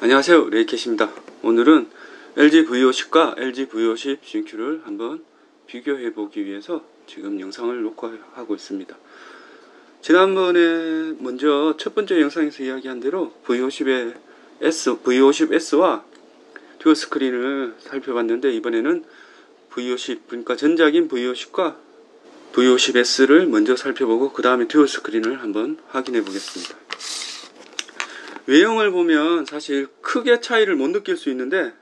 안녕하세요, 레이캣입니다. 오늘은 LG V50과 LG V50 CQ를 한번 비교해 보기 위해서 지금 영상을 녹화하고 있습니다. 지난번에 먼저 첫 번째 영상에서 이야기한 대로 V50S와 듀얼 스크린을 살펴봤는데, 이번에는 V50, 그러니까 전작인 V50과 V50S를 먼저 살펴보고 그 다음에 듀얼 스크린을 한번 확인해 보겠습니다. 외형을 보면 사실 크게 차이를 못 느낄 수 있는데,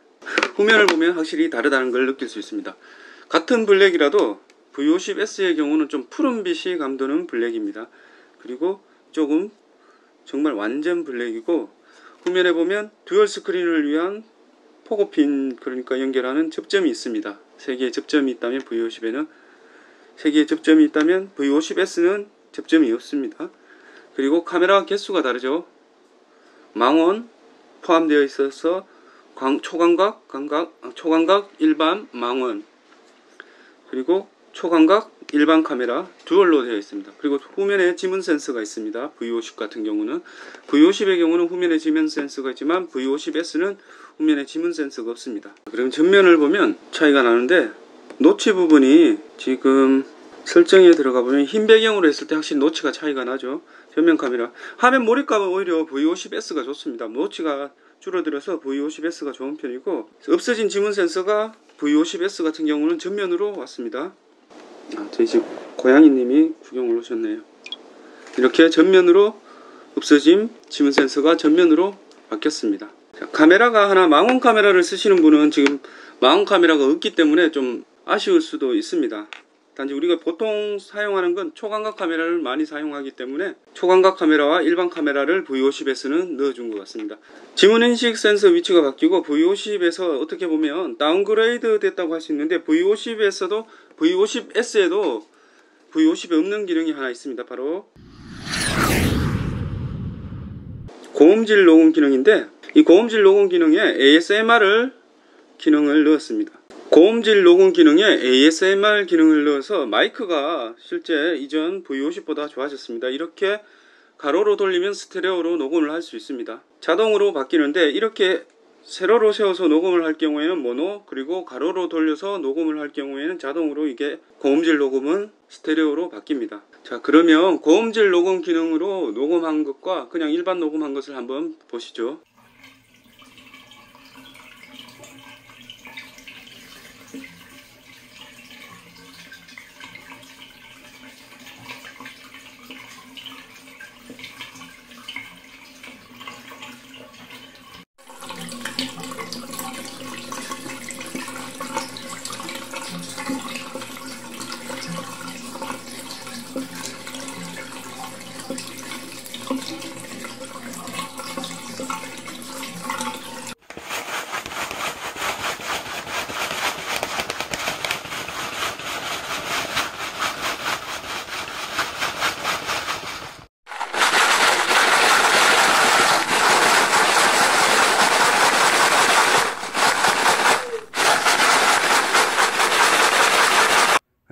후면을 보면 확실히 다르다는 걸 느낄 수 있습니다. 같은 블랙이라도 V50S의 경우는 좀 푸른빛이 감도는 블랙입니다. 그리고 조금 정말 완전 블랙이고, 후면에 보면 듀얼 스크린을 위한 포고핀, 그러니까 연결하는 접점이 있습니다. 3개의 접점이 있다면 V50에는 3개의 접점이 있다면 V50S는 접점이 없습니다. 그리고 카메라 개수가 다르죠. 망원 포함되어 있어서 초광각, 초광각, 일반 망원, 그리고 초광각, 일반 카메라 듀얼로 되어 있습니다. 그리고 후면에 지문 센서가 있습니다. V50 같은 경우는, V50의 경우는 후면에 지문 센서가 있지만 V50S는 후면에 지문 센서가 없습니다. 그럼 전면을 보면 차이가 나는데, 노치 부분이 지금 설정에 들어가 보면 흰 배경으로 했을 때 확실히 노치가 차이가 나죠. 전면 카메라 화면 몰입감은 오히려 V50S가 좋습니다. 노치가 줄어들어서 V50S가 좋은 편이고, 없어진 지문 센서가 V50S 같은 경우는 전면으로 왔습니다. 저희 집 고양이님이 구경을 오셨네요. 이렇게 전면으로 없어진 지문 센서가 전면으로 바뀌었습니다. 자, 카메라가 하나, 망원 카메라를 쓰시는 분은 지금 망원 카메라가 없기 때문에 좀 아쉬울 수도 있습니다. 단지 우리가 보통 사용하는 건 초광각 카메라를 많이 사용하기 때문에 초광각 카메라와 일반 카메라를 V50S는 넣어준 것 같습니다. 지문인식 센서 위치가 바뀌고, V50에서 어떻게 보면 다운그레이드 됐다고 할 수 있는데, V50에서도 V50S에도 V50에 없는 기능이 하나 있습니다. 바로 고음질 녹음 기능인데, 이 고음질 녹음 기능에 ASMR 기능을 넣었습니다. 고음질 녹음 기능에 ASMR 기능을 넣어서 마이크가 실제 이전 V50보다 좋아졌습니다. 이렇게 가로로 돌리면 스테레오로 녹음을 할 수 있습니다. 자동으로 바뀌는데, 이렇게 세로로 세워서 녹음을 할 경우에는 모노, 그리고 가로로 돌려서 녹음을 할 경우에는 자동으로 이게 고음질 녹음은 스테레오로 바뀝니다. 자, 그러면 고음질 녹음 기능으로 녹음한 것과 그냥 일반 녹음한 것을 한번 보시죠.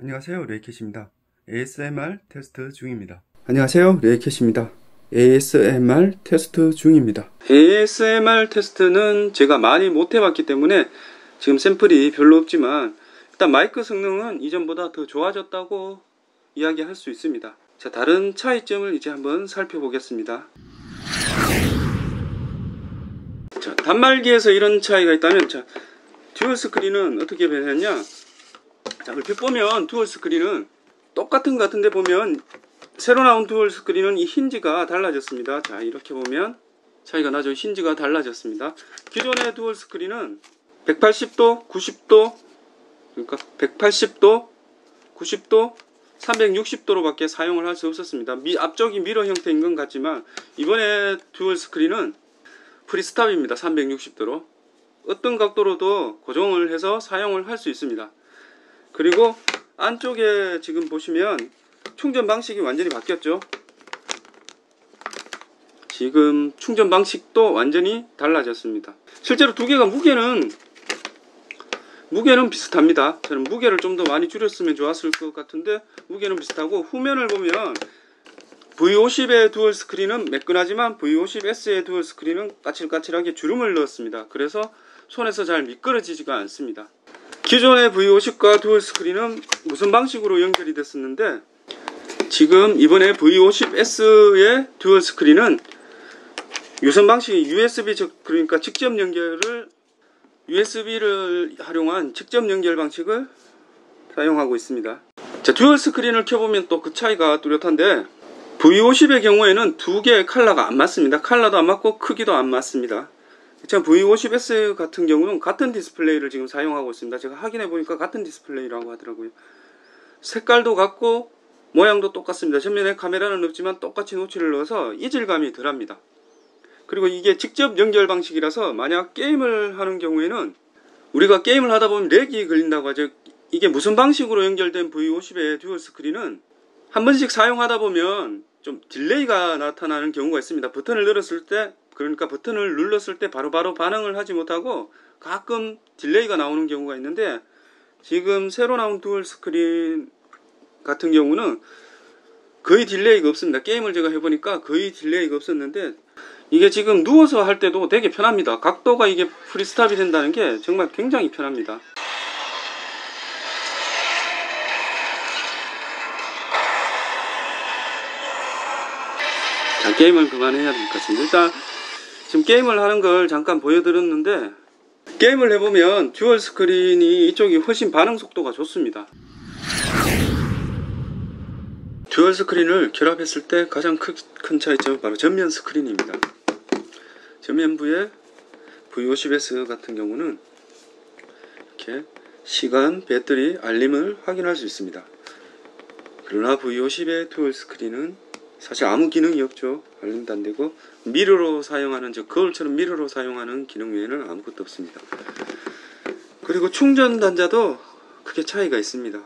안녕하세요, 레이캣입니다. ASMR 테스트 중입니다. 안녕하세요, 레이캣입니다. ASMR 테스트 중입니다. ASMR 테스트는 제가 많이 못 해봤기 때문에 지금 샘플이 별로 없지만, 일단 마이크 성능은 이전보다 더 좋아졌다고 이야기할 수 있습니다. 자, 다른 차이점을 이제 한번 살펴보겠습니다. 자, 단말기에서 이런 차이가 있다면, 자, 듀얼 스크린은 어떻게 변했냐? 자, 얼핏 보면 듀얼 스크린은 똑같은 것 같은데, 보면 새로 나온 듀얼 스크린은 이 힌지가 달라졌습니다. 자, 이렇게 보면 차이가 나죠. 힌지가 달라졌습니다. 기존의 듀얼 스크린은 180도, 90도, 그러니까 180도, 90도, 360도로 밖에 사용을 할 수 없었습니다. 앞쪽이 미러 형태인 건 같지만, 이번에 듀얼 스크린은 프리스탑입니다. 360도로 어떤 각도로도 고정을 해서 사용을 할 수 있습니다. 그리고 안쪽에 지금 보시면 충전 방식이 완전히 바뀌었죠. 지금 충전 방식도 완전히 달라졌습니다. 실제로 두 개가 무게는 비슷합니다. 저는 무게를 좀 더 많이 줄였으면 좋았을 것 같은데, 무게는 비슷하고, 후면을 보면 V50의 듀얼 스크린은 매끈하지만 V50S의 듀얼 스크린은 까칠까칠하게 주름을 넣었습니다. 그래서 손에서 잘 미끄러지지가 않습니다. 기존의 V50과 듀얼 스크린은 무슨 방식으로 연결이 됐었는데, 지금 이번에 V50S의 듀얼 스크린은 유선 방식이 USB, 그러니까 직접 연결을 USB를 활용한 직접 연결 방식을 사용하고 있습니다. 자, 듀얼 스크린을 켜보면 또 그 차이가 뚜렷한데, V50의 경우에는 두 개의 컬러가 안 맞습니다. 컬러도 안 맞고 크기도 안 맞습니다. 참 V50S 같은 경우는 같은 디스플레이를 지금 사용하고 있습니다. 제가 확인해 보니까 같은 디스플레이라고 하더라고요. 색깔도 같고 모양도 똑같습니다. 전면에 카메라는 없지만 똑같이 노치를 넣어서 이질감이 덜합니다. 그리고 이게 직접 연결 방식이라서 만약 게임을 하는 경우에는, 우리가 게임을 하다 보면 렉이 걸린다고 하죠. 이게 무슨 방식으로 연결된 V50의 듀얼 스크린은 한 번씩 사용하다 보면 좀 딜레이가 나타나는 경우가 있습니다. 버튼을 눌렀을 때, 그러니까 버튼을 눌렀을 때 바로바로 반응을 하지 못하고 가끔 딜레이가 나오는 경우가 있는데, 지금 새로 나온 듀얼 스크린 같은 경우는 거의 딜레이가 없습니다. 게임을 제가 해보니까 거의 딜레이가 없었는데, 이게 지금 누워서 할 때도 되게 편합니다. 각도가 이게 프리스탑이 된다는 게 정말 굉장히 편합니다. 자, 게임을 그만해야 될 것 같습니다. 일단 지금 게임을 하는 걸 잠깐 보여드렸는데, 게임을 해보면 듀얼 스크린이 이쪽이 훨씬 반응 속도가 좋습니다. 듀얼 스크린을 결합했을 때 가장 큰 차이점은 바로 전면 스크린입니다. 전면부에 V50S 같은 경우는 이렇게 시간, 배터리, 알림을 확인할 수 있습니다. 그러나 V50의 듀얼 스크린은 사실 아무 기능이 없죠. 알림도 안 되고, 미러로 사용하는, 거울처럼 미러로 사용하는 기능 외에는 아무것도 없습니다. 그리고 충전 단자도 크게 차이가 있습니다.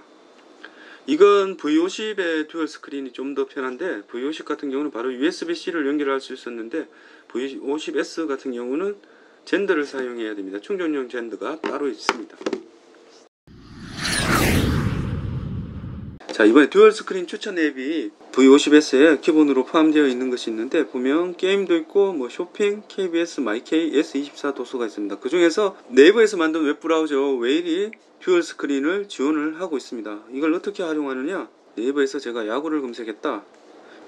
이건 V50의 듀얼 스크린이 좀 더 편한데, V50 같은 경우는 바로 USB-C를 연결할 수 있었는데, V50S 같은 경우는 젠더를 사용해야 됩니다. 충전용 젠더가 따로 있습니다. 자, 이번에 듀얼 스크린 추천 앱이 V50S에 기본으로 포함되어 있는 것이 있는데, 보면 게임도 있고 뭐 쇼핑, KBS, 마이케이, S24 도서가 있습니다. 그 중에서 네이버에서 만든 웹브라우저 웨일이 듀얼 스크린을 지원을 하고 있습니다. 이걸 어떻게 활용하느냐, 네이버에서 제가 야구를 검색했다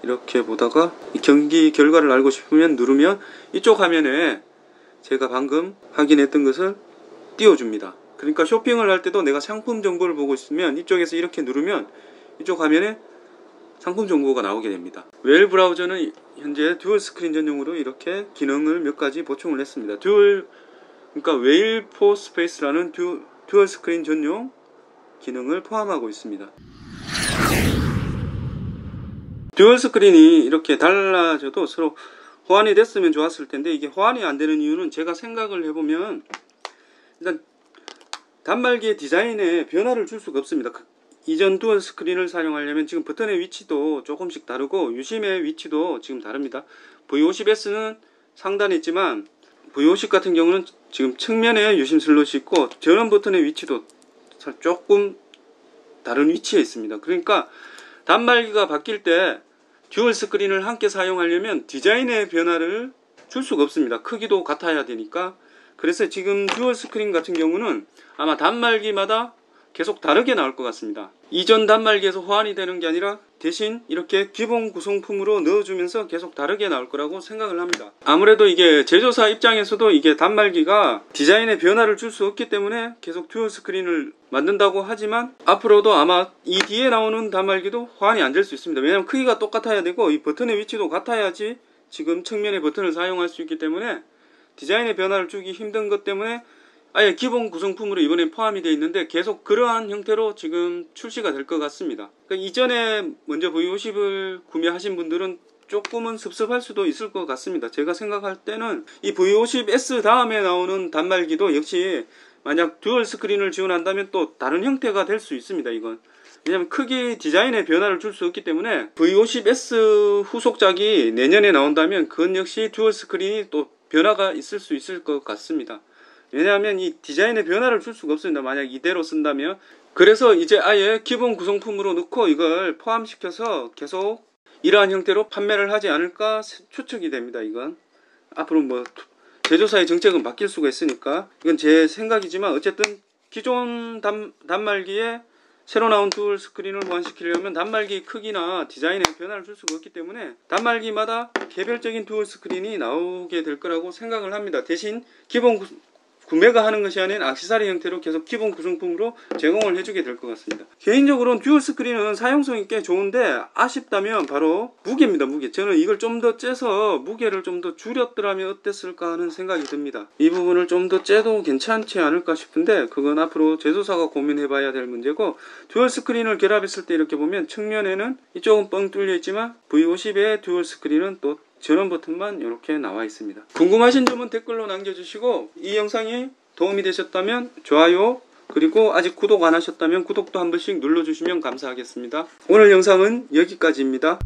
이렇게 보다가 이 경기 결과를 알고 싶으면 누르면 이쪽 화면에 제가 방금 확인했던 것을 띄워줍니다. 그러니까 쇼핑을 할 때도 내가 상품 정보를 보고 있으면 이쪽에서 이렇게 누르면 이쪽 화면에 상품 정보가 나오게 됩니다. 웨일 브라우저는 현재 듀얼 스크린 전용으로 이렇게 기능을 몇 가지 보충을 했습니다. 그러니까 웨일 포 스페이스라는 듀얼 스크린 전용 기능을 포함하고 있습니다. 듀얼 스크린이 이렇게 달라져도 서로 호환이 됐으면 좋았을 텐데, 이게 호환이 안 되는 이유는 제가 생각을 해보면, 일단 단말기의 디자인에 변화를 줄 수가 없습니다. 이전 듀얼 스크린을 사용하려면 지금 버튼의 위치도 조금씩 다르고 유심의 위치도 지금 다릅니다. V50S는 상단에 있지만 V50 같은 경우는 지금 측면에 유심 슬롯이 있고 전원 버튼의 위치도 조금 다른 위치에 있습니다. 그러니까 단말기가 바뀔 때 듀얼 스크린을 함께 사용하려면 디자인의 변화를 줄 수가 없습니다. 크기도 같아야 되니까. 그래서 지금 듀얼 스크린 같은 경우는 아마 단말기마다 계속 다르게 나올 것 같습니다. 이전 단말기에서 호환이 되는 게 아니라 대신 이렇게 기본 구성품으로 넣어주면서 계속 다르게 나올 거라고 생각을 합니다. 아무래도 이게 제조사 입장에서도 이게 단말기가 디자인의 변화를 줄 수 없기 때문에 계속 듀얼 스크린을 만든다고 하지만, 앞으로도 아마 이 뒤에 나오는 단말기도 호환이 안 될 수 있습니다. 왜냐하면 크기가 똑같아야 되고 이 버튼의 위치도 같아야지 지금 측면의 버튼을 사용할 수 있기 때문에 디자인의 변화를 주기 힘든 것 때문에 아예 기본 구성품으로 이번에 포함이 되어 있는데, 계속 그러한 형태로 지금 출시가 될 것 같습니다. 그러니까 이전에 먼저 V50을 구매하신 분들은 조금은 섭섭할 수도 있을 것 같습니다. 제가 생각할 때는 이 V50S 다음에 나오는 단말기도 역시 만약 듀얼 스크린을 지원한다면 또 다른 형태가 될 수 있습니다. 이건 왜냐하면 크기 디자인의 변화를 줄 수 없기 때문에, V50S 후속작이 내년에 나온다면 그건 역시 듀얼 스크린이 또 변화가 있을 수 있을 것 같습니다. 왜냐하면 이 디자인의 변화를 줄 수가 없습니다. 만약 이대로 쓴다면. 그래서 이제 아예 기본 구성품으로 넣고 이걸 포함시켜서 계속 이러한 형태로 판매를 하지 않을까 추측이 됩니다. 이건 앞으로 뭐 제조사의 정책은 바뀔 수가 있으니까 이건 제 생각이지만 어쨌든 기존 단말기에 새로 나온 듀얼 스크린을 호환시키려면 단말기 크기나 디자인에 변화를 줄 수가 없기 때문에 단말기마다 개별적인 듀얼 스크린이 나오게 될 거라고 생각을 합니다. 대신 기본 구매가 하는 것이 아닌 액세서리 형태로 계속 기본 구성품으로 제공을 해주게 될 것 같습니다. 개인적으로는 듀얼 스크린은 사용성이 꽤 좋은데 아쉽다면 바로 무게입니다. 무게. 저는 이걸 좀 더 째서 무게를 좀 더 줄였더라면 어땠을까 하는 생각이 듭니다. 이 부분을 좀 더 째도 괜찮지 않을까 싶은데 그건 앞으로 제조사가 고민해 봐야 될 문제고, 듀얼 스크린을 결합했을 때 이렇게 보면 측면에는 이쪽은 뻥 뚫려 있지만 V50의 듀얼 스크린은 또 전원 버튼만 이렇게 나와 있습니다. 궁금하신 점은 댓글로 남겨주시고, 이 영상이 도움이 되셨다면 좋아요, 그리고 아직 구독 안 하셨다면 구독도 한 번씩 눌러주시면 감사하겠습니다. 오늘 영상은 여기까지입니다.